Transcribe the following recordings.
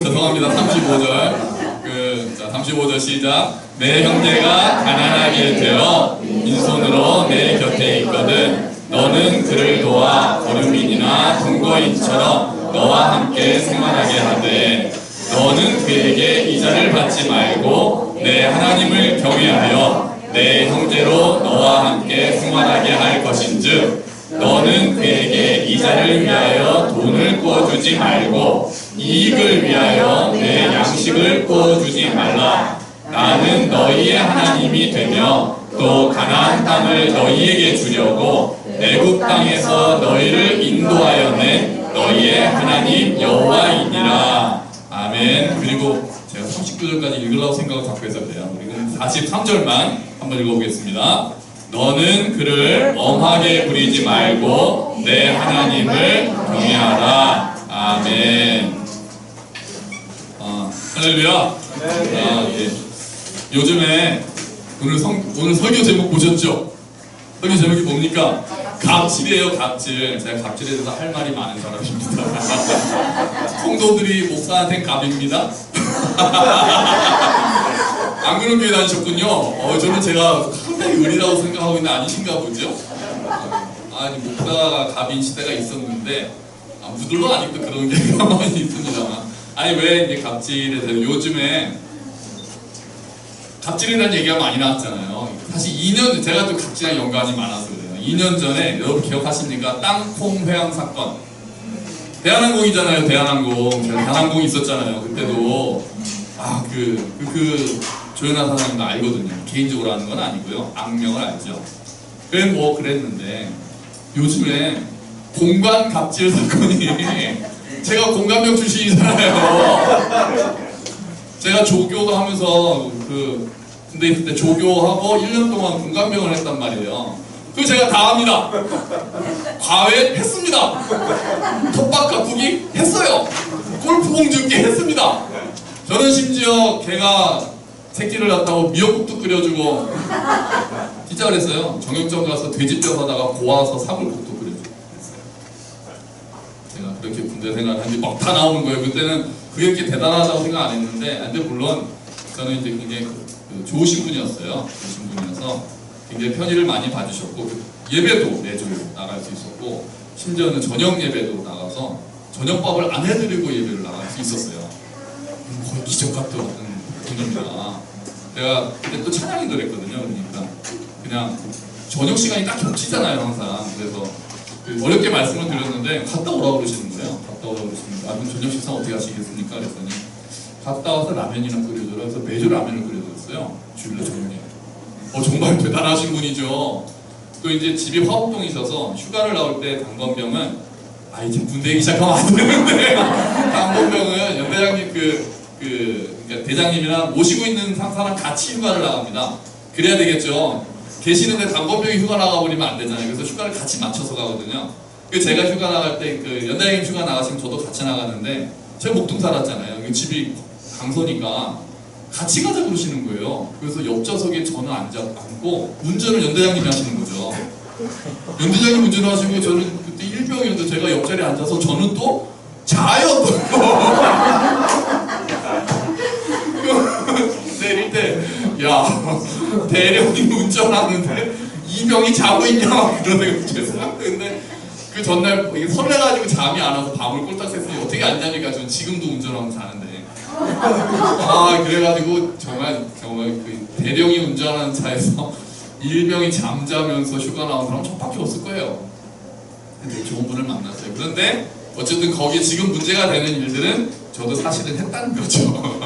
죄송합니다. 35절. 자, 35절 시작. 내 형제가 가난하게 되어 빈손으로 내 곁에 있거든 너는 그를 도와 거류민이나 동거인처럼 너와 함께 생활하게 하되 너는 그에게 이자를 받지 말고 내 하나님을 경외하여 내 형제로 너와 함께 생활하게 할 것인즉 너는 그에게 이자를 위하여 돈을 꾸어주지 말고 이익을 위하여 내 양식을 꾸어주지 말라. 나는 너희의 하나님이 되며 또 가나안 땅을 너희에게 주려고 애굽 땅에서 너희를 인도하여 낸 너희의 하나님 여호와이니라. 아멘. 그리고 제가 39절까지 읽으려고 생각을 갖고 있었대요. 우리는 43절만 한번 읽어보겠습니다. 너는 그를 엄하게 부리지 말고 내 하나님을 경외하라. 아멘. 할렐루야. 예. 요즘에 오늘 설교 제목 보셨죠? 설교 제목이 뭡니까? 갑질이에요. 갑질. 제가 갑질에 대해서 할 말이 많은 사람입니다. 성도들이 목사한테는 갑입니다. 안 그런 교회 다니셨군요. 저는 제가 상당히 의리라고 생각하고 있는데 아니신가 보죠? 아니 목사가 갑인 시대가 있었는데 무들로 아직도 그런 게 가만히 있습니다만 아니 왜 이제 갑질에 대해서 요즘에 갑질이라는 얘기가 많이 나왔잖아요. 사실 2년 제가 또 갑질이랑 연관이 많아서 그래요. 2년 전에 여러분 기억하십니까? 땅콩 회항 사건. 대한항공이잖아요. 대한항공. 제가 대한항공 있었잖아요. 그때도 조연아 사장님도 알거든요. 개인적으로 아는 건 아니고요. 악명을 알죠. 그랬는데 요즘에 공관 갑질 사건이 제가 공관병 출신이잖아요. 제가 조교가 하면서 군대 있을 때 조교하고 1년 동안 공관병을 했단 말이에요. 그거 제가 다 합니다. 과외 했습니다. 텃밭 가꾸기 했어요. 골프공 줍기 했습니다. 저는 심지어 걔가 새끼를 낳았다고 미역국도 끓여주고 진짜 그랬어요. 정육점 가서 돼지뼈 사다가 고아서 사골국도 끓여주고 제가 그렇게 군대 생활을 한지 막 다 나오는 거예요. 그때는 그게 이렇게 대단하다고 생각 안 했는데 근데 물론 저는 이제 굉장히 좋으신 분이었어요. 좋으신 분이어서 굉장히 편의를 많이 봐주셨고 예배도 매주 나갈 수 있었고 심지어는 저녁 예배도 나가서 저녁밥을 안 해드리고 예배를 나갈 수 있었어요. 거의 기적 같은 분입니다. 제가 그때 또 찬양인도 했거든요. 그러니까 그냥 저녁 시간이 딱 겹치잖아요 항상. 그래서 어렵게 말씀을 드렸는데 갔다 오라고 그러시는 거예요. 갔다 오라고 그러시는 거예요. 그럼 저녁 식사 어떻게 하시겠습니까? 그랬더니 갔다 와서 라면이나 끓여줘라 해서 매주 라면을 끓여줬어요. 주일날 저녁에. 정말 대단하신 분이죠. 또 이제 집이 화곡동이셔서 휴가를 나올 때 당번병은 이제 군대 얘기 시작하면 안 되는데 당번병은 연대장님 그러니까 대장님이랑 모시고 있는 사람 같이 휴가를 나갑니다. 그래야 되겠죠. 계시는데 당번병이 휴가 나가버리면 안 되잖아요. 그래서 휴가를 같이 맞춰서 가거든요. 제가 휴가 나갈 때 연대장님 휴가 나가시면 저도 같이 나가는데 제가 목동 살았잖아요. 집이 강서니까 같이 가자 그러시는 거예요. 그래서 옆좌석에 저는 앉고 운전을 연대장님이 하시는 거죠. 연대장님 운전을 하시고 저는 그때 일병이었는데 제가 옆자리에 앉아서 저는 또 자요 또. 내릴 때 야 대령이 운전하는데 이병이 자고 있냐 그러는 죄송한데 근데 그 전날 설레가지고 잠이 안 와서 밤을 꼴딱 샜으니 어떻게 안 자니까 저는 지금도 운전하면 자는데 그래가지고 정말 그 대령이 운전하는 차에서 일병이 잠자면서 휴가 나온 사람은 저밖에 없을 거예요. 근데 좋은 분을 만났어요. 그런데 어쨌든 거기에 지금 문제가 되는 일들은 저도 사실은 했다는 거죠.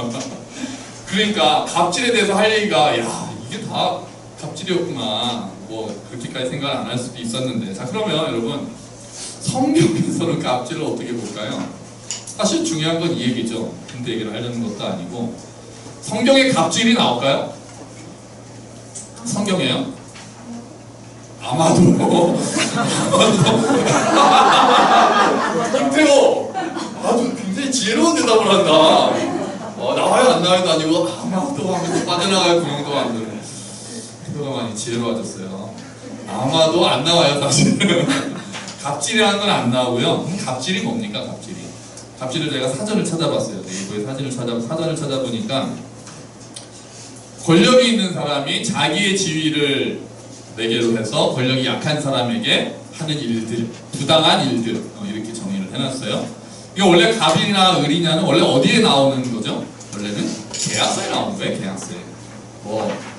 그러니까 갑질에 대해서 할 얘기가 이게 다 갑질이었구나 그렇게까지 생각 안 할 수도 있었는데 자 그러면 여러분 성경에서는 갑질을 어떻게 볼까요? 사실 중요한 건 이 얘기죠. 근데 얘기를 하려는 것도 아니고 성경에 갑질이 나올까요? 성경에요? 아마도 김태호 아주 굉장히 지혜로운 대답을 한다. 나와요 안 나와요도 아니고 아마도 하면서 빠져나갈 구멍도 만드는 태호가 많이 지혜로워졌어요. 아마도 안 나와요 사실은. 갑질이라는 건 안 나오고요. 갑질이 뭡니까 갑질이? 갑질을 제가 사전을 찾아봤어요. 네이버에 사전을 찾아보니까 권력이 있는 사람이 자기의 지위를 매개로 해서 권력이 약한 사람에게 하는 일들, 부당한 일들, 이렇게 정의를 해놨어요. 이거 원래 갑이나 을이냐는 원래 어디에 나오는 거죠? 원래는 계약서에 나오는 거예요. 계약서에.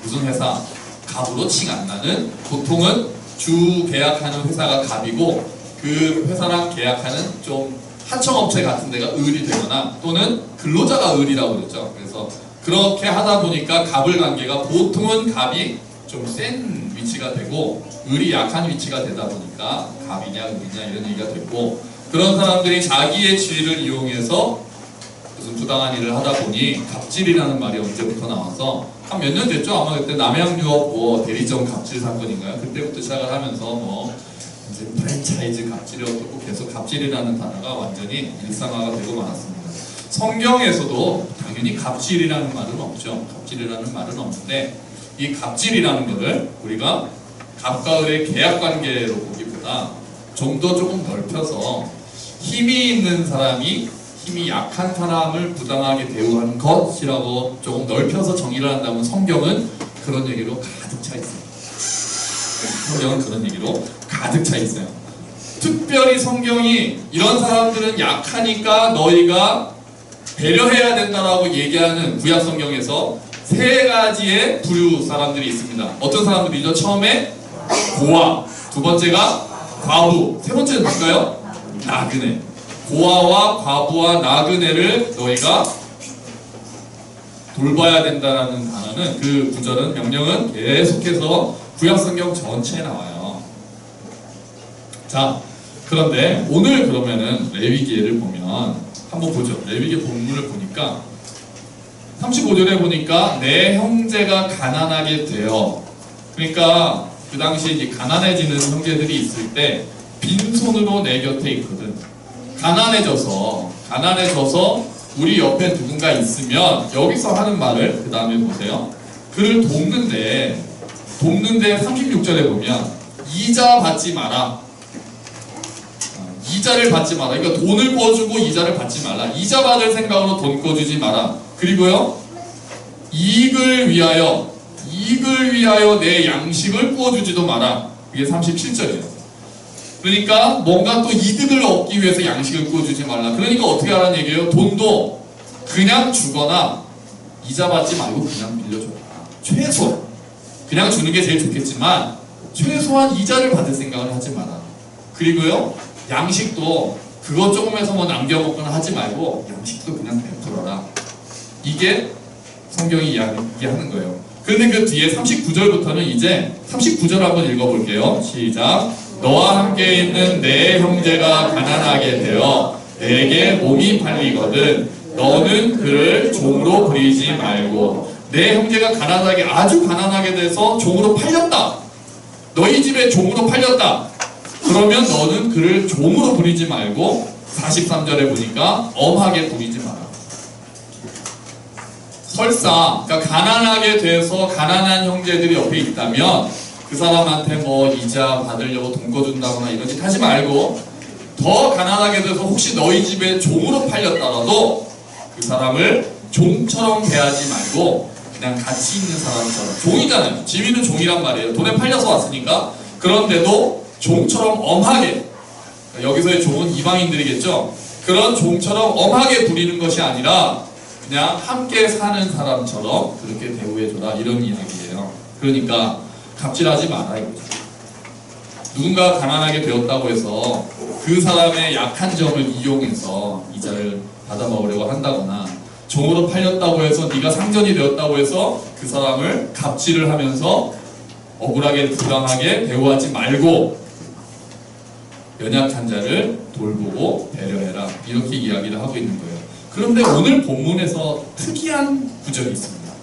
무슨 회사 갑으로 칭 안 나는, 보통은 주 계약하는 회사가 갑이고 그 회사랑 계약하는 좀 하청업체 같은 데가 을이 되거나 또는 근로자가 을이라고 그랬죠. 그래서 그렇게 하다 보니까 갑을 관계가 보통은 갑이 좀 센 위치가 되고 을이 약한 위치가 되다 보니까 갑이냐 을이냐 이런 얘기가 됐고, 그런 사람들이 자기의 지위를 이용해서 무슨 부당한 일을 하다 보니 갑질이라는 말이 언제부터 나와서 한 몇 년 됐죠. 아마 그때 남양유업 대리점 갑질 사건인가요? 그때부터 시작을 하면서 이제 프랜차이즈 갑질이 어떻고 계속 갑질이라는 단어가 완전히 일상화가 되고 말았습니다. 성경에서도 당연히 갑질이라는 말은 없죠. 갑질이라는 말은 없는데 이 갑질이라는 것을 우리가 갑과 을의 계약 관계로 보기보다 좀 더 조금 넓혀서 힘이 있는 사람이 힘이 약한 사람을 부당하게 대우하는 것이라고 조금 넓혀서 정의를 한다면 성경은 그런 얘기로 가득 차 있어요. 성경은 그런 얘기로 가득 차 있어요. 특별히 성경이 이런 사람들은 약하니까 너희가 배려해야 된다라고 얘기하는 구약 성경에서 세 가지의 부류 사람들이 있습니다. 어떤 사람들이죠? 처음에 고아, 두 번째가 과부, 세 번째는 뭘까요? 나그네. 고아와 과부와 나그네를 너희가 돌봐야 된다는 단어는, 그 구절은, 명령은 계속해서 구약 성경 전체에 나와요. 자, 그런데 오늘 그러면은 레위기를 보면 한번 보죠. 레위기 본문을 보니까 35절에 보니까 내 형제가 가난하게 되어, 그러니까 그 당시에 이제 가난해지는 형제들이 있을 때 빈손으로 내 곁에 있거든. 가난해져서 우리 옆에 누군가 있으면 여기서 하는 말을 그 다음에 보세요. 그를 돕는데 36절에 보면 이자 받지 마라. 이자를 받지 마라. 그러니까 돈을 꿔주고 이자를 받지 말라. 이자 받을 생각으로 돈 꿔주지 마라. 그리고요, 이익을 위하여 내 양식을 구워주지도 마라. 이게 37절이에요. 그러니까 뭔가 또 이득을 얻기 위해서 양식을 구워주지 말라. 그러니까 어떻게 하라는 얘기예요? 돈도 그냥 주거나 이자 받지 말고 그냥 빌려줘라. 최소 그냥 주는 게 제일 좋겠지만 최소한 이자를 받을 생각을 하지 마라. 그리고요, 양식도 그것 조금 해서 뭐 남겨 먹거나 하지 말고 양식도 그냥 베풀어라. 이게 성경이 이야기하는 거예요. 그런데 그 뒤에 39절부터는 이제 39절 한번 읽어볼게요. 시작. 너와 함께 있는 내 형제가 가난하게 되어 내게 몸이 팔리거든 너는 그를 종으로 부리지 말고. 내 형제가 가난하게, 아주 가난하게 돼서 종으로 팔렸다. 너희 집에 종으로 팔렸다. 그러면 너는 그를 종으로 부리지 말고 43절에 보니까 엄하게 부리지 마라. 설사 그러니까 가난하게 돼서 가난한 형제들이 옆에 있다면 그 사람한테 뭐 이자 받으려고 돈 꿔준다거나 이런 짓 하지 말고, 더 가난하게 돼서 혹시 너희 집에 종으로 팔렸다가도 그 사람을 종처럼 대하지 말고 그냥 같이 있는 사람처럼. 종이잖아요. 지위는 종이란 말이에요. 돈에 팔려서 왔으니까. 그런데도 종처럼 엄하게, 여기서의 종은 이방인들이겠죠. 그런 종처럼 엄하게 부리는 것이 아니라 그냥 함께 사는 사람처럼 그렇게 대우해줘라, 이런 이야기예요. 그러니까 갑질하지 마라 이거죠. 누군가 가난하게 되었다고 해서 그 사람의 약한 점을 이용해서 이자를 받아먹으려고 한다거나, 종으로 팔렸다고 해서 네가 상전이 되었다고 해서 그 사람을 갑질을 하면서 억울하게 부당하게 대우하지 말고 연약한 자를 돌보고 배려해라, 이렇게 이야기를 하고 있는 거예요. 그런데 오늘 본문에서 특이한 구절이 있습니다.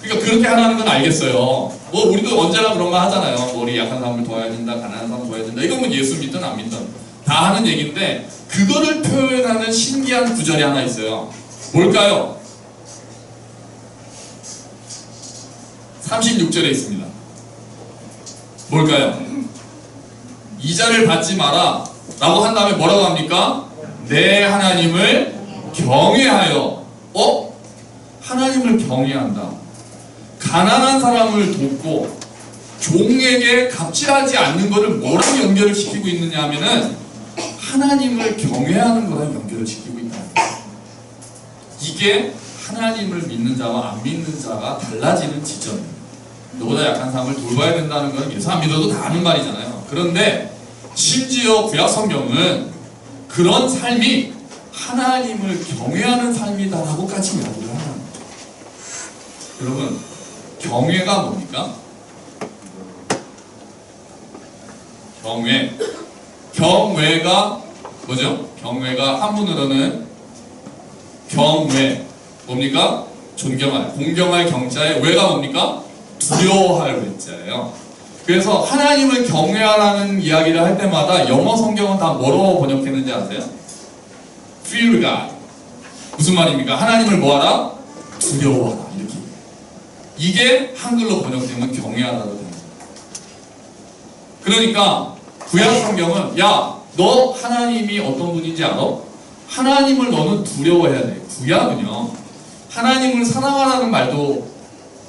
그러니까 그렇게 하라는 건 알겠어요. 뭐 우리도 언제나 그런 말 하잖아요. 뭐 우리 약한 사람을 도와야 된다, 가난한 사람 도와야 된다. 이건 뭐 예수 믿든 안 믿든 다 하는 얘기인데, 그거를 표현하는 신기한 구절이 하나 있어요. 뭘까요? 36절에 있습니다. 뭘까요? 이자를 받지 마라 라고 한 다음에 뭐라고 합니까? 내 하나님을 경외하여. 하나님을 경외한다. 가난한 사람을 돕고 종에게 갑질하지 않는 것을 뭐랑 연결을 시키고 있느냐 하면은 하나님을 경외하는 거랑 연결을 시키고 있다. 이게 하나님을 믿는 자와 안 믿는 자가 달라지는 지점입니다. 너보다 약한 사람을 돌봐야 된다는 건 예수 안 믿어도 다 아는 말이잖아요. 그런데 심지어 구약 성경은 그런 삶이 하나님을 경외하는 삶이다라고까지 이야기를 하는 거예요. 여러분, 경외가 뭡니까? 경외가 뭐죠? 경외가 한문으로는 경외 뭡니까? 존경할, 공경할 경자에 외가 뭡니까? 두려워할 외자예요. 그래서 하나님을 경외하라는 이야기를 할 때마다 영어 성경은 다 뭐로 번역했는지 아세요? Fear God. 무슨 말입니까? 하나님을 뭐하라? 두려워하라. 이렇게. 이게 한글로 번역되면 경외하라고 됩니다. 그러니까 구약 성경은 야, 너 하나님이 어떤 분인지 알아? 하나님을 너는 두려워해야 돼. 구약은요, 하나님을 사랑하라는 말도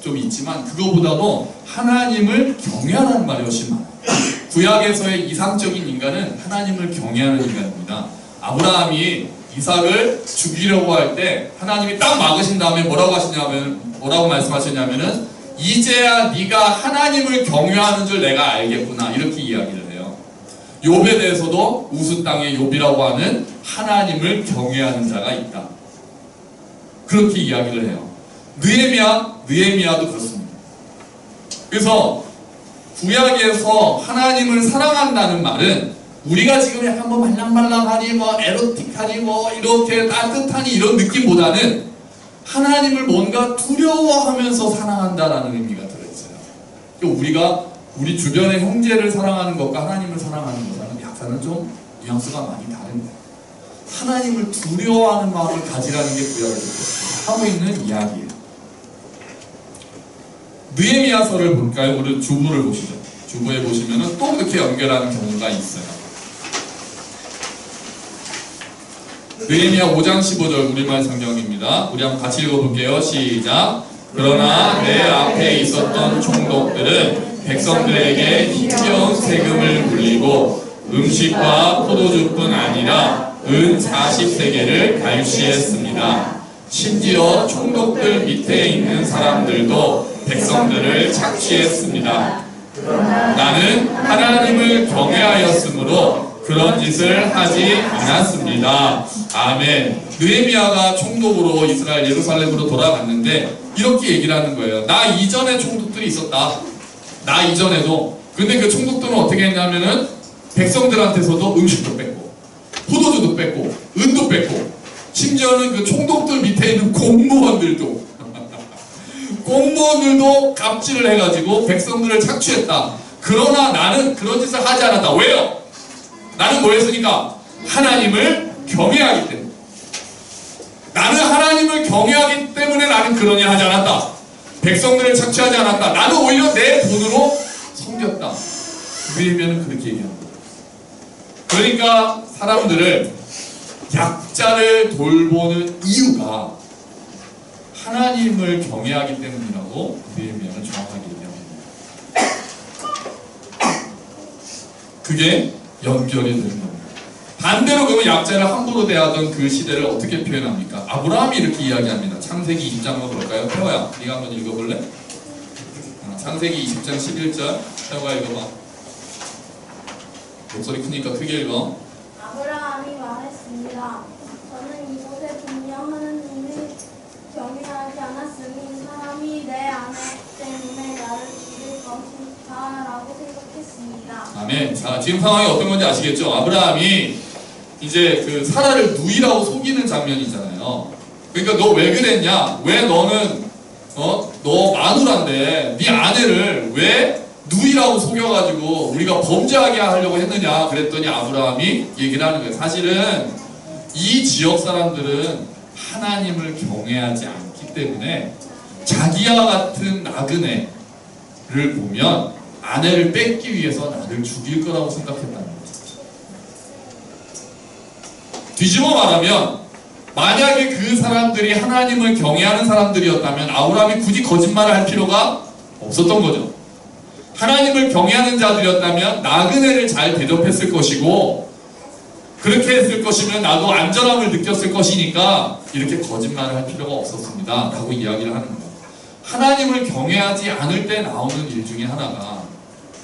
좀 있지만 그거보다도 하나님을 경외하라는 말이 훨씬 많아요. 구약에서의 이상적인 인간은 하나님을 경외하는 인간입니다. 아브라함이 이삭을 죽이려고 할 때 하나님이 딱 막으신 다음에 뭐라고 말씀하셨냐면은 이제야 네가 하나님을 경외하는 줄 내가 알겠구나, 이렇게 이야기를 해요. 욥에 대해서도 우스 땅의 욥이라고 하는 하나님을 경외하는 자가 있다, 그렇게 이야기를 해요. 느헤미야도 그렇습니다. 그래서 구약에서 하나님을 사랑한다는 말은 우리가 지금 약간 뭐 말랑말랑하니 뭐 에로틱하니 뭐 이렇게 따뜻하니 이런 느낌보다는 하나님을 뭔가 두려워하면서 사랑한다라는 의미가 들어있어요. 그러니까 우리가 우리 주변의 형제를 사랑하는 것과 하나님을 사랑하는 것과는 약간은 좀 뉘앙스가 많이 다릅니다. 하나님을 두려워하는 마음을 가지라는 게 구약에서 하고 있는 이야기예요. 느헤미야서를 볼까요? 우리 주부를 보시죠. 주부에 보시면은 또 그렇게 연결하는 경우가 있어요. 느헤미야 5장 15절 우리말 성경입니다. 우리 한번 같이 읽어볼게요. 시작. 그러나 내 앞에 있었던 총독들은 백성들에게 힘겨운 세금을 물리고 음식과 포도주뿐 아니라 은 40세겔을 갈취했습니다. 심지어 총독들 밑에 있는 사람들도 백성들을 착취했습니다. 나는 하나님을 경외하였으므로 그런 짓을 하지 않았습니다. 아멘. 느헤미야가 총독으로 이스라엘 예루살렘으로 돌아갔는데 이렇게 얘기를 하는 거예요. 나 이전에 총독들이 있었다. 나 이전에도. 근데 그 총독들은 어떻게 했냐면은 백성들한테서도 음식도 뺏고 포도주도 뺏고 은도 뺏고 심지어는 그 총독들 밑에 있는 공무원들도 갑질을 해가지고 백성들을 착취했다. 그러나 나는 그런 짓을 하지 않았다. 왜요? 나는 뭐 했으니까? 하나님을 경외하기 때문에. 나는 하나님을 경외하기 때문에 나는 그런 일 하지 않았다. 백성들을 착취하지 않았다. 나는 오히려 내 돈으로 섬겼다. 그러면은 그렇게 얘기합니다. 그러니까 사람들을, 약자를 돌보는 이유가 하나님을 경외하기 때문이라고 느헤미야는 정확하게 얘기합니다. 그게 연결이 되는 겁니다. 반대로 그러면 약자를 함부로 대하던 그 시대를 어떻게 표현합니까? 아브라함이 이렇게 이야기합니다. 창세기 20장만 볼까요? 태호야, 네가 한번 읽어볼래? 창세기 20장 11절 태호가 읽어봐. 목소리 크니까 크게 읽어. 아브라함이 말했습니다. 저는 이곳에 분명 하나님을 경외하지 않았으니 사람이 내 아내 때문에 나를 죽일 것이다 라고 생각했습니다. 아멘. 자, 지금 상황이 어떤 건지 아시겠죠? 아브라함이 이제 그 사라를 누이라고 속이는 장면이잖아요. 그러니까 너 왜 그랬냐? 왜 너는 너 마누라인데 네 아내를 왜 누이라고 속여가지고 우리가 범죄하게 하려고 했느냐? 그랬더니 아브라함이 얘기를 하는 거예요. 사실은 이 지역 사람들은 하나님을 경외하지 않기 때문에 자기와 같은 나그네를 보면 아내를 뺏기 위해서 나를 죽일 거라고 생각했다는 거죠. 뒤집어 말하면 만약에 그 사람들이 하나님을 경외하는 사람들이었다면 아브라함이 굳이 거짓말을 할 필요가 없었던 거죠. 하나님을 경외하는 자들이었다면 나그네를 잘 대접했을 것이고 그렇게 했을 것이면 나도 안전함을 느꼈을 것이니까 이렇게 거짓말을 할 필요가 없었습니다 라고 이야기를 하는 거예요. 하나님을 경외하지 않을 때 나오는 일 중에 하나가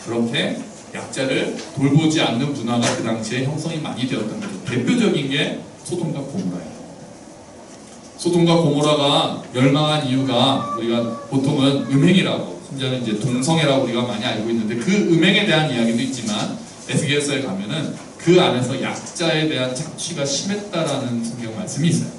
그렇게 약자를 돌보지 않는 문화가 그 당시에 형성이 많이 되었던 거죠. 대표적인 게 소돔과 고모라예요. 소돔과 고모라가 멸망한 이유가 우리가 보통은 음행이라고, 심지어는 이제 동성애라고 우리가 많이 알고 있는데 그 음행에 대한 이야기도 있지만 에스겔서에 가면은 그 안에서 약자에 대한 착취가 심했다라는 성경 말씀이 있어요.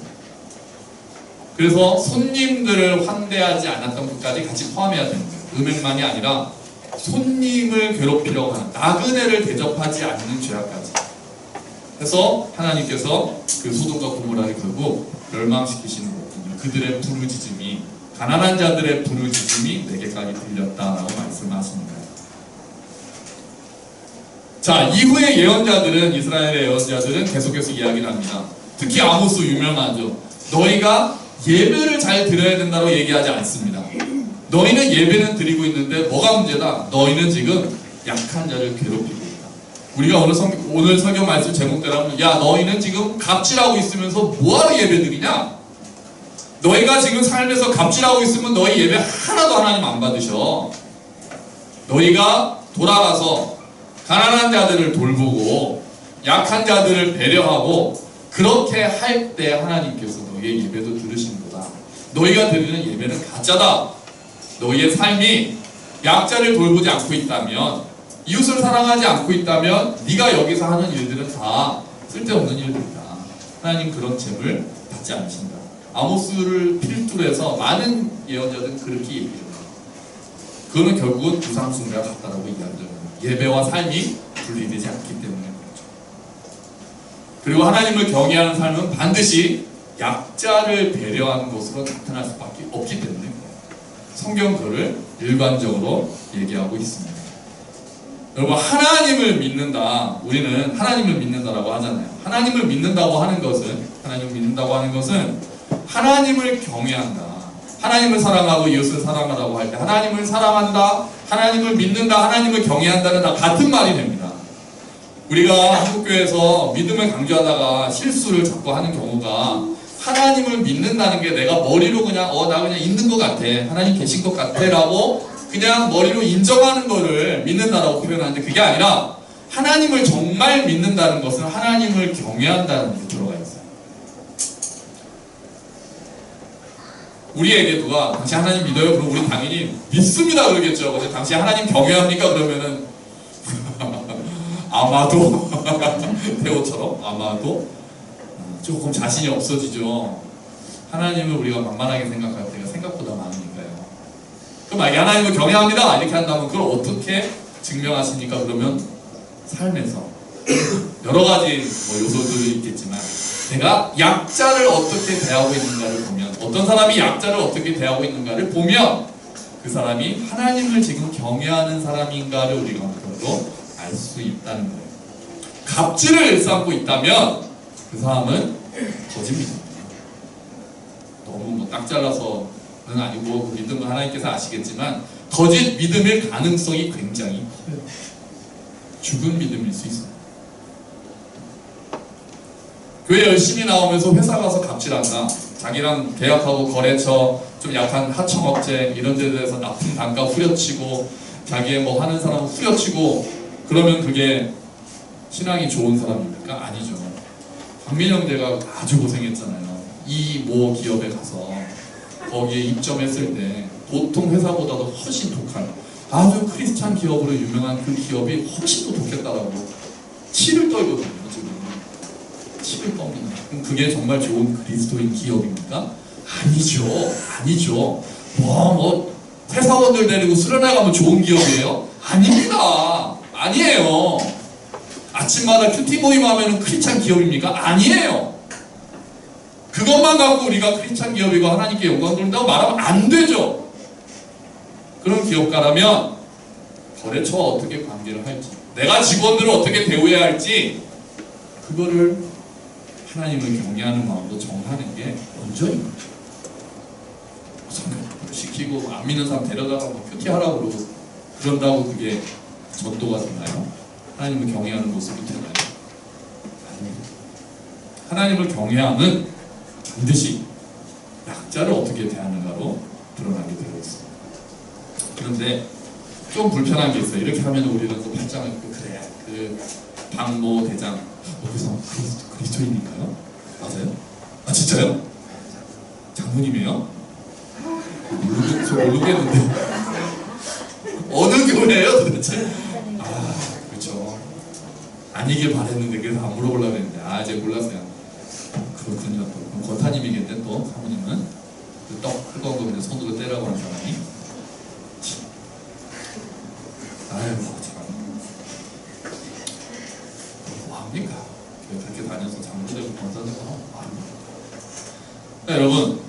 그래서 손님들을 환대하지 않았던 것까지 같이 포함해야 되는 거예요. 음행만이 아니라 손님을 괴롭히려고 하는, 나그네를 대접하지 않는 죄악까지 해서 하나님께서 그 소돔과 고모라를 결국 멸망시키시는 거거든요. 그들의 부르짖음이, 가난한 자들의 부르짖음이 내게까지 들렸다라고 말씀하십니다. 자, 이후의 예언자들은, 이스라엘의 예언자들은 계속해서 이야기를 합니다. 특히 아모스 유명하죠. 너희가 예배를 잘 드려야 된다고 얘기하지 않습니다. 너희는 예배는 드리고 있는데 뭐가 문제다? 너희는 지금 약한 자를 괴롭히고 있다. 우리가 오늘 설교 말씀 제목대로 하면, 야, 너희는 지금 갑질하고 있으면서 뭐하러 예배 드리냐? 너희가 지금 삶에서 갑질하고 있으면 너희 예배 하나도 하나님 안 받으셔. 너희가 돌아가서 가난한 자들을 돌보고 약한 자들을 배려하고 그렇게 할 때 하나님께서 너희의 예배도 들으시는 거다. 너희가 드리는 예배는 가짜다. 너희의 삶이 약자를 돌보지 않고 있다면, 이웃을 사랑하지 않고 있다면 네가 여기서 하는 일들은 다 쓸데없는 일들이다. 하나님 그런 죄를 받지 않으신다. 아모스를 필두로 해서 많은 예언자들은 그렇게 얘기해요. 그거는 결국은 우상숭배와 같다라고 이야기하죠. 예배와 삶이 분리되지 않기 때문에 그렇죠. 그리고 하나님을 경외하는 삶은 반드시 약자를 배려하는 것으로 나타날 수밖에 없기 때문에 성경 그를 일반적으로 얘기하고 있습니다. 여러분, 하나님을 믿는다, 우리는 하나님을 믿는다라고 하잖아요. 하나님을 믿는다고 하는 것은 하나님을 경외한다, 하나님을 사랑하고 이웃을 사랑하라고 할 때 하나님을 사랑한다, 하나님을 믿는다, 하나님을 경외한다는 다 같은 말이 됩니다. 우리가 한국교회에서 믿음을 강조하다가 실수를 자꾸 하는 경우가, 하나님을 믿는다는 게 내가 머리로 그냥 나 그냥 있는 것 같아, 하나님 계신 것 같아 라고 그냥 머리로 인정하는 거를 믿는다라고 표현하는데, 그게 아니라 하나님을 정말 믿는다는 것은 하나님을 경외한다는 게 들어가 있어요. 우리에게 누가 당신 하나님 믿어요? 그럼 우리 당연히 믿습니다 그러겠죠. 근데 당신 하나님 경외합니까? 그러면은 아마도 태호처럼 아마도 조금 자신이 없어지죠. 하나님을 우리가 만만하게 생각할 때가 생각보다 많으니까요. 그럼 만약에 하나님을 경외합니다 이렇게 한다면 그걸 어떻게 증명하십니까? 그러면 삶에서 여러 가지 요소들이 있겠지만 내가 약자를 어떻게 대하고 있는가를 보면, 어떤 사람이 약자를 어떻게 대하고 있는가를 보면 그 사람이 하나님을 지금 경외하는 사람인가를 우리가 그걸로 알 수 있다는 거예요. 갑질을 일삼고 있다면 그 사람은 거짓 믿음이에요. 너무 딱 잘라서는 아니고, 그 믿음은 하나님께서 아시겠지만 거짓 믿음일 가능성이 굉장히 커요. 죽은 믿음일 수 있어요. 교회 열심히 나오면서 회사 가서 갑질한다, 자기랑 계약하고 거래처 좀 약한 하청업체 이런 데 대해서 납품 단가 후려치고 자기의 뭐 하는 사람 후려치고, 그러면 그게 신앙이 좋은 사람입니까? 아니죠. 박민영 대가 아주 고생했잖아요. 이 모 기업에 가서 거기에 입점했을 때 보통 회사보다도 훨씬 독한, 아주 크리스찬 기업으로 유명한 그 기업이 훨씬 더 독했다라고 치를 떨거든요. 지금 치를 떱니다. 그럼 그게 정말 좋은 그리스도인 기업입니까? 아니죠. 뭐 회사원들 데리고 수련회 가면 좋은 기업이에요? 아닙니다. 아니에요. 아침마다 큐티 모임 하면 크리스찬 기업입니까? 아니에요. 그것만 갖고 우리가 크리스찬 기업이고 하나님께 영광 돌린다고 말하면 안 되죠. 그런 기업가라면 거래처와 어떻게 관계를 할지, 내가 직원들을 어떻게 대우해야 할지, 그거를 하나님을 경외하는 마음으로 정하는 게 먼저인 거죠. 성경 시키고 안 믿는 사람 데려다가 뭐 큐티하라고 그러고 그런다고 그게 전도가 되나요? 하나님을 경외하는 모습이 되나요? 아닙니다. 하나님을 경외함은 반드시 약자를 어떻게 대하는가로 드러나게 되어 있습니다. 그런데 좀 불편한 게 있어요. 이렇게 하면 우리는 또 팔짱을 끄고 그래 그 박모 대장 여기서 그리스도인인가요? 맞아요? 아 진짜요? 장모님이에요? 모르겠는데 어느 교회예요 도대체? 아 그렇죠. 아니길 바랬는데 그래서 안 물어보려고 했는데 이제 몰랐어요. 그렇군요. 그럼 권타님이겠네 또 사모님은 그 떡 뜨거운 거 그냥 손으로 떼라고 하는 사람이. 아유 참 뭐합니까? 그렇게 다녀서 장부되고 권사되고 뭐합니까? 여러분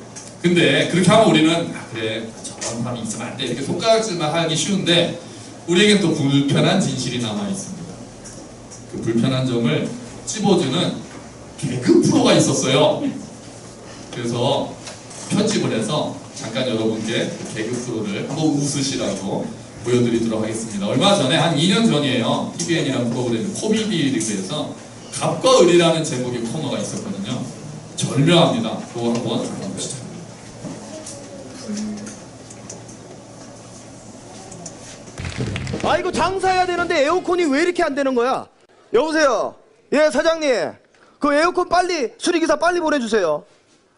근데 그렇게 하면 우리는 그래 저런 사람이 있으면 안 돼 이렇게 손가락질만 하기 쉬운데 우리에겐 또 불편한 진실이 남아 있습니다. 그 불편한 점을 찝어주는 개그 프로가 있었어요. 그래서 편집을 해서 잠깐 여러분께 그 개그 프로를 한번 웃으시라고 보여드리도록 하겠습니다. 얼마 전에 한 2년 전이에요. TVN이라는 프로그램 코미디 리그에서 갑과 을이라는 제목의 코너가 있었거든요. 절묘합니다. 그거 한번 보시죠. 아 이거 장사해야 되는데 에어컨이 왜 이렇게 안 되는 거야? 여보세요. 예 사장님. 그 에어컨 빨리 수리기사 빨리 보내주세요.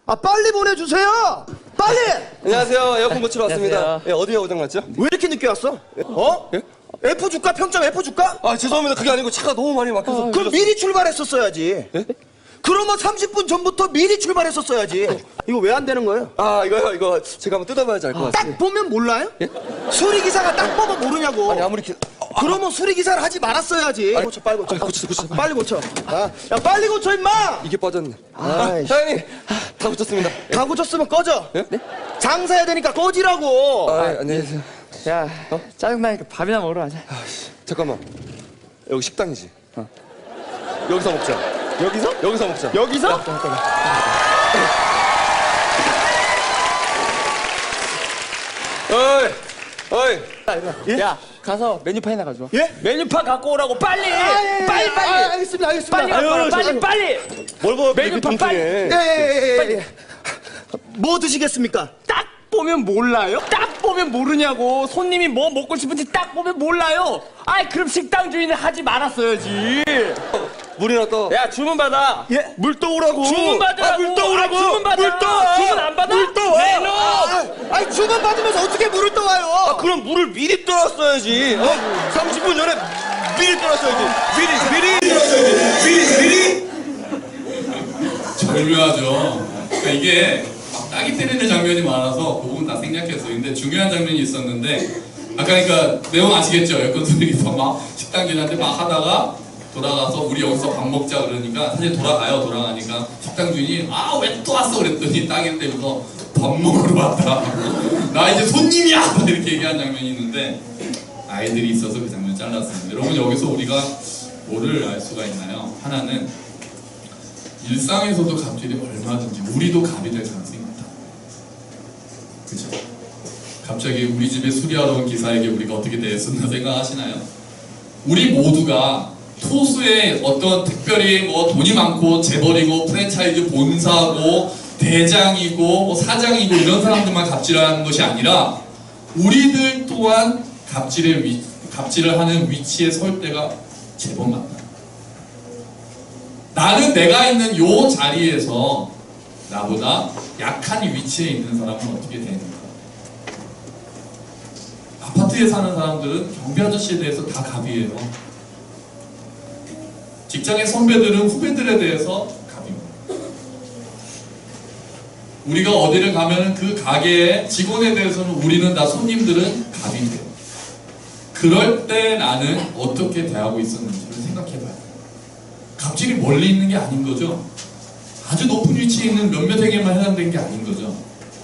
아 빨리 보내주세요. 빨리. 안녕하세요. 에어컨 고치러 왔습니다. 안녕하세요. 예, 어디가 고장났죠? 왜 이렇게 늦게 왔어? 어? 예? F 줄까? 평점 F 줄까? 아 죄송합니다. 그게 아니고 차가 너무 많이 막혀서. 그럼 미리 출발했었어야지. 예? 그러면 30분 전부터 미리 출발했었어야지. 이거 왜 안 되는 거예요? 아 이거 제가 한번 뜯어봐야지 알 것 같습니다. 딱 보면 몰라요? 수리기사가 딱 보면 모르냐고. 아니 아무리 그러면 수리기사를 하지 말았어야지. 고쳐 빨리 고쳐. 고치자. 빨리 고쳐. 아, 야 빨리 고쳐 임마. 이게 빠졌네. 아이씨. 사장님 다 고쳤습니다. 다 고쳤으면 꺼져. 예? 장사해야 되니까 꺼지라고. 아 안녕히 계세요. 야, 짜증나니까 밥이나 먹으러 가자. 잠깐만. 여기 식당이지. 여기서 먹자. 여기서? 여기서 먹자. 여기서? 어이. 야, 가서 메뉴판이나 가져와. 예? 메뉴판 갖고 오라고 빨리. 예. 빨리. 알겠습니다. 알겠습니다. 빨리 갖고 오라. 빨리. 뭘 봐? 메뉴판 빨리. 예. 뭐 드시겠습니까? 딱 보면 몰라요? 딱 보면 모르냐고. 손님이 뭐 먹고 싶은지 딱 보면 몰라요. 아이 그럼 식당 주인은 하지 말았어야지. 물이나 떠. 야 주문 받아. 예? 물 떠오라고. 주문 받으라고. 물 떠오라고. 주문 받아. 물 떠와. 주문 안 받아? 물 떠와. 내놓. 아니 주문 받으면서 어떻게 물을 떠와요? 그럼 물을 미리 떠놨어야지. 30분 전에 미리 떠났어야지. 미리. 절묘하죠. 그러니까 이게 막 따기 때리는 장면이 많아서 그 부분 다 생략했어요. 근데 중요한 장면이 있었는데 아까 그러니까 내용 아시겠죠? 여권 소리기사 막 식당 주인한테 막 하다가 돌아가서 우리 여기서 밥 먹자 그러니까 사실 돌아가니까 식당 주인이 아 왜 또 왔어 그랬더니 따기 때면서 밥 먹으러 왔다. 나 이제 손님이야 이렇게 얘기한 장면이 있는데 아이들이 있어서 그 장면 잘랐습니다. 여러분 여기서 우리가 뭐를 알 수가 있나요? 하나는 일상에서도 갑질이 얼마든지 우리도 갑이 될 가능성이 많다. 그죠? 갑자기 우리 집에 수리하러 온 기사에게 우리가 어떻게 대했었나 생각하시나요? 우리 모두가 소수의 어떤 특별히 뭐 돈이 많고 재벌이고 프랜차이즈 본사고 대장이고 뭐 사장이고 이런 사람들만 갑질하는 것이 아니라 우리들 또한 갑질을 하는 위치에 설 때가 제법 많다. 나는 내가 있는 요 자리에서 나보다 약한 위치에 있는 사람은 어떻게 되는가? 아파트에 사는 사람들은 경비 아저씨에 대해서 다 갑이에요. 직장의 선배들은 후배들에 대해서 갑입니다. 우리가 어디를 가면 그 가게의 직원에 대해서는 우리는 다 손님들은 갑이 돼요. 그럴 때 나는 어떻게 대하고 있었는지를 생각해봐요. 갑질이 멀리 있는 게 아닌 거죠. 아주 높은 위치에 있는 몇몇에게만 해당된 게 아닌 거죠.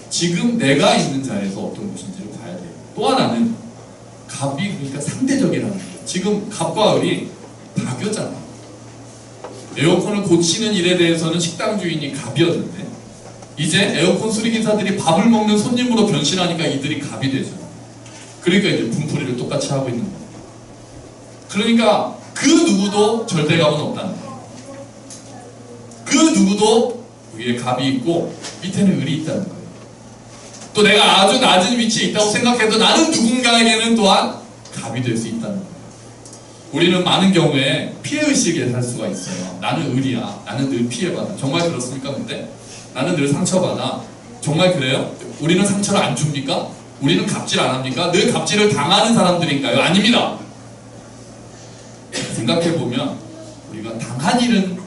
지금 내가 있는 자리에서 어떤 것인지를 봐야 돼요. 또 하나는 갑이 그러니까 상대적이라는 거예요. 지금 갑과 을이 박교잖아. 에어컨을 고치는 일에 대해서는 식당 주인이 갑이었는데 이제 에어컨 수리기사들이 밥을 먹는 손님으로 변신하니까 이들이 갑이 되죠. 그러니까 이제 분풀이를 똑같이 하고 있는 거예요. 그러니까 그 누구도 절대갑은 없다는 거예요. 그 누구도 위에 갑이 있고 밑에는 을이 있다는 거예요. 또 내가 아주 낮은 위치에 있다고 생각해도 나는 누군가에게는 또한 갑이 될 수 있다는 거예요. 우리는 많은 경우에 피해의식에 살 수가 있어요. 나는 을이야. 나는 늘 피해받아. 정말 그렇습니까? 근데 나는 늘 상처받아. 정말 그래요? 우리는 상처를 안 줍니까? 우리는 갑질 안 합니까? 늘 갑질을 당하는 사람들인가요? 아닙니다. 생각해보면 우리가 당한 일은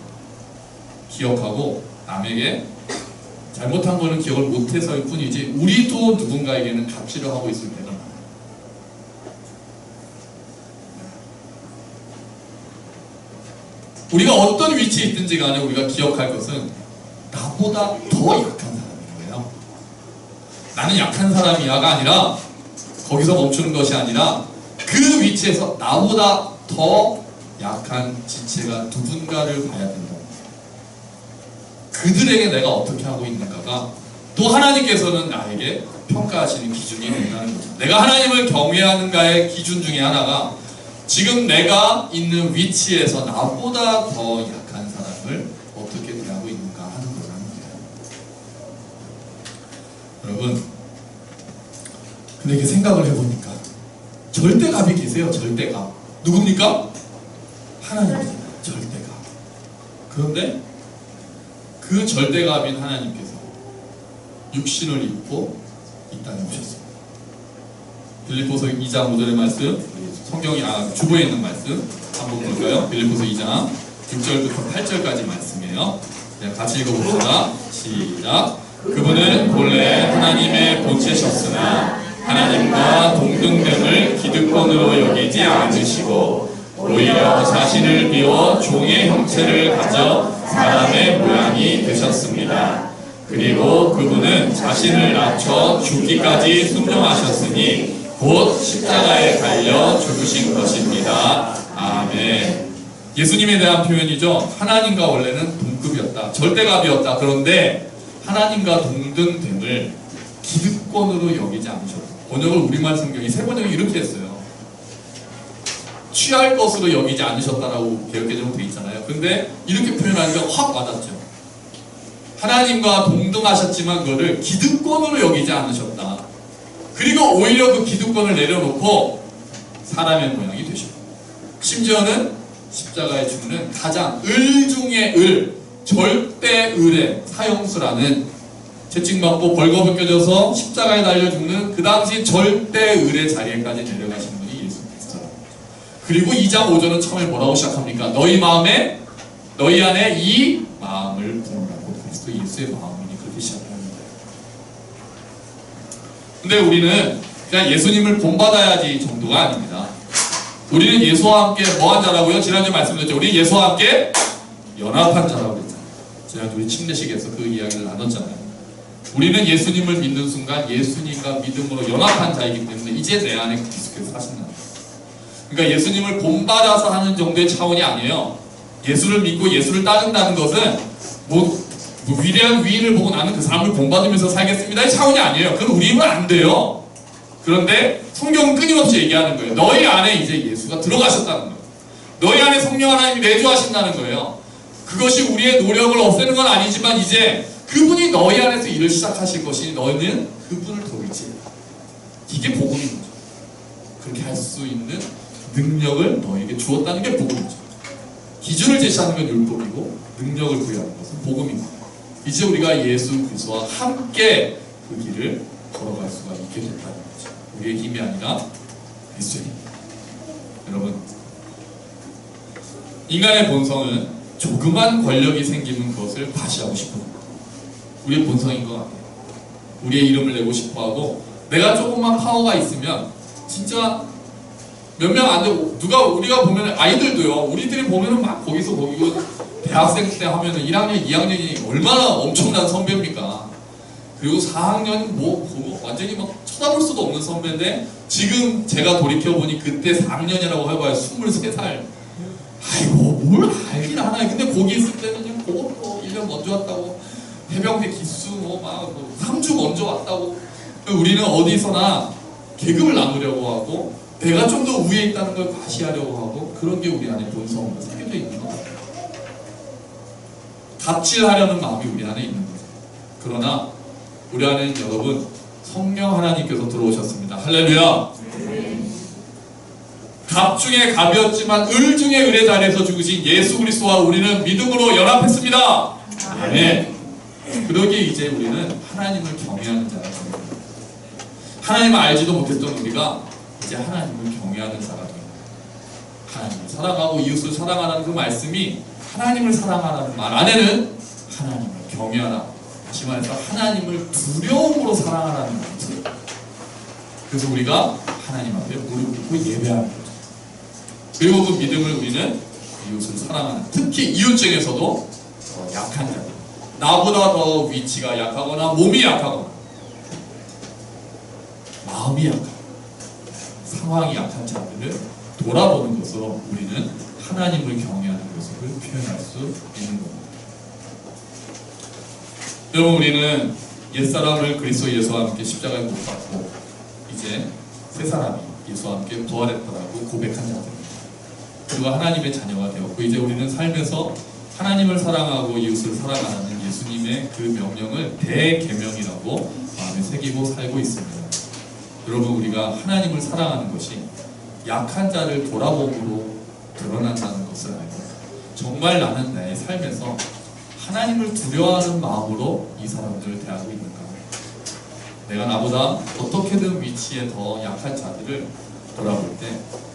기억하고 남에게 잘못한 거는 기억을 못해서일 뿐이지 우리도 누군가에게는 갑질을 하고 있을 때가 많아요. 우리가 어떤 위치에 있든지 간에 우리가 기억할 것은 나보다 더 약한 사람인 거예요. 나는 약한 사람이야가 아니라 거기서 멈추는 것이 아니라 그 위치에서 나보다 더 약한 지체가 누군가를 봐야 된다. 그들에게 내가 어떻게 하고 있는가가 또 하나님께서는 나에게 평가하시는 기준이 된다는 거죠. 내가 하나님을 경외하는가의 기준 중에 하나가 지금 내가 있는 위치에서 나보다 더 약한 사람을 어떻게 대하고 있는가 하는 거라는 거예요. 여러분, 근데 이렇게 생각을 해보니까 절대갑이 계세요. 절대갑. 누굽니까? 하나님입니다. 절대갑. 그런데 그 절대갑인 하나님께서 육신을 입고 이 땅에 오셨습니다. 빌립보서 2장 5절의 말씀, 성경이 주보에 있는 말씀 한번 볼까요? 빌립보서 2장 6절부터 8절까지 말씀이에요. 같이 읽어봅시다. 시작. 그분은 본래 하나님의 본체셨으나 하나님과 동등됨을 기득권으로 여기지 않으시고 오히려 자신을 비워 종의 형체를 가져 사람의 모양이 되셨습니다. 그리고 그분은 자신을 낮춰 죽기까지 순종하셨으니 곧 십자가에 달려 죽으신 것입니다. 아멘. 예수님에 대한 표현이죠. 하나님과 원래는 동급이었다. 절대갑이었다. 그런데 하나님과 동등됨을 기득권으로 여기지 않으셨다. 번역을 우리말 성경이 세 번역이 이렇게 했어요. 취할 것으로 여기지 않으셨다라고 개역개정으로 되어 있잖아요. 근데 이렇게 표현하니까 확 와닿죠. 하나님과 동등하셨지만 그거를 기득권으로 여기지 않으셨다. 그리고 오히려 그 기득권을 내려놓고 사람의 모양이 되셨고 심지어는 십자가에 죽는 가장 을 중의 을, 절대 을의 사형수라는 채찍맞고 벌거벗겨져서 십자가에 달려 죽는 그 당시 절대 을의 자리에까지 내려가신 분이 예수 그리스도라는 거죠. 그리고 2장 5절은 처음에 뭐라고 시작합니까? 너희 안에 이 마음을 부으라고. 그리스도 예수의 마음이 그렇게 시작합니다. 근데 우리는 그냥 예수님을 본받아야지 정도가 아닙니다. 우리는 예수와 함께 뭐한 자라고요? 지난주에 말씀드렸죠. 우리 예수와 함께 연합한 자라고 그랬잖아요. 지난주 우리 침례식에서 그 이야기를 나눴잖아요. 우리는 예수님을 믿는 순간 예수님과 믿음으로 연합한 자이기 때문에 이제 내 안에 그리스도께서 사신다는 거예요. 그러니까 예수님을 본받아서 하는 정도의 차원이 아니에요. 예수를 믿고 예수를 따른다는 것은 뭐 위대한 위인을 보고 나는 그 사람을 본받으면서 살겠습니다의 차원이 아니에요. 그건 우리 힘은 안 돼요. 그런데 성경은 끊임없이 얘기하는 거예요. 너희 안에 이제 예수가 들어가셨다는 거예요. 너희 안에 성령 하나님이 내주하신다는 거예요. 그것이 우리의 노력을 없애는 건 아니지만 이제 그분이 너희 안에서 일을 시작하실 것이니 너희는 그분을 도우지. 이게 복음인 거죠. 그렇게 할 수 있는 능력을 너에게 주었다는 게 복음이죠. 기준을 제시하는 건 율법이고 능력을 부여하는 것은 복음입니다. 이제 우리가 예수 그리스도와 함께 그 길을 걸어갈 수가 있게 됐다는 거죠. 우리의 힘이 아니라 그리스도의 힘입니다. 여러분, 인간의 본성은 조그만 권력이 생기는 것을 과시하고 싶은 겁니다. 우리의 본성인 것 같아요. 우리의 이름을 내고 싶어하고 내가 조금만 파워가 있으면 진짜 몇 명 안 되고 우리가 보면 아이들도요. 우리들이 보면은 막 거기서 거기고 대학생 때 하면은 1학년, 2학년이 얼마나 엄청난 선배입니까? 그리고 4학년 뭐 완전히 막 쳐다볼 수도 없는 선배인데 지금 제가 돌이켜보니 그때 4학년이라고 해봐야 23살 아이고 뭘 알긴 하나요. 근데 거기 있을 때는 그냥 그것도 1년 먼저 왔다고 해병대 기수 막 3주 먼저 왔다고 우리는 어디서나 계급을 나누려고 하고 내가 좀 더 위에 있다는 걸 과시하려고 하고 그런 게 우리 안에 본성으로 새겨져 있는 거예요. 갑질하려는 마음이 우리 안에 있는 거예요. 그러나 우리 안에는 여러분 성령 하나님께서 들어오셨습니다. 할렐루야. 갑 중에 갑이었지만 을 중에 을의 자리에서 죽으신 예수 그리스도와 우리는 믿음으로 연합했습니다. 아멘. 그러기에 이제 우리는 하나님을 경외하는 자가 됩니다. 하나님을 알지도 못했던 우리가 이제 하나님을 경외하는 자가 됩니다. 하나님을 사랑하고 이웃을 사랑하라는 그 말씀이 하나님을 사랑하라는 말 안에는 하나님을 경외하라, 다시 말해서 하나님을 두려움으로 사랑하라는 말이죠. 그래서 우리가 하나님 앞에 무릎 꿇고 예배하는 거죠. 그리고 그 믿음을 우리는 이웃을 사랑하는, 특히 이웃 중에서도 약한 자들, 나보다 더 위치가 약하거나 몸이 약하거나 마음이 약하거나 상황이 약한 자들을 돌아보는 것으로 우리는 하나님을 경외하는 모습을 표현할 수 있는 겁니다. 여러분, 우리는 옛사람을 그리스도 예수와 함께 십자가에 못 박고 이제 새 사람이 예수와 함께 부활했다라고 고백한 자들입니다. 그리고 하나님의 자녀가 되었고 이제 우리는 삶에서 하나님을 사랑하고 이웃을 사랑하는 예수님의 그 명령을 대계명이라고 마음에 새기고 살고 있습니다. 여러분, 우리가 하나님을 사랑하는 것이 약한 자를 돌아봄으로 드러난다는 것을 알고 정말 나는 나의 삶에서 하나님을 두려워하는 마음으로 이 사람들을 대하고 있는가? 내가 나보다 어떻게든 위치에 더 약한 자들을 돌아볼 때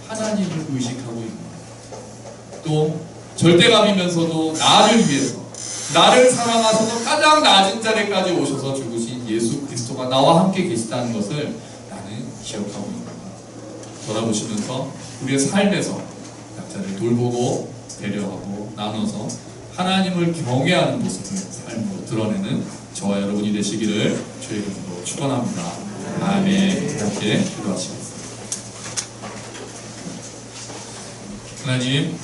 하나님을 의식하고 있는가? 또 절대감이면서도 나를 위해서, 나를 사랑하셔서 가장 낮은 자리까지 오셔서 죽으신 예수 그리스도가 나와 함께 계시다는 것을 나는 기억하고 있는가? 돌아보시면서 우리의 삶에서 약자를 돌보고 배려하고 나눠서 하나님을 경외하는 모습을 삶으로 드러내는 저와 여러분이 되시기를 주의 이름으로 축원합니다. 아멘. 함께 기도하시겠습니다. 하나님,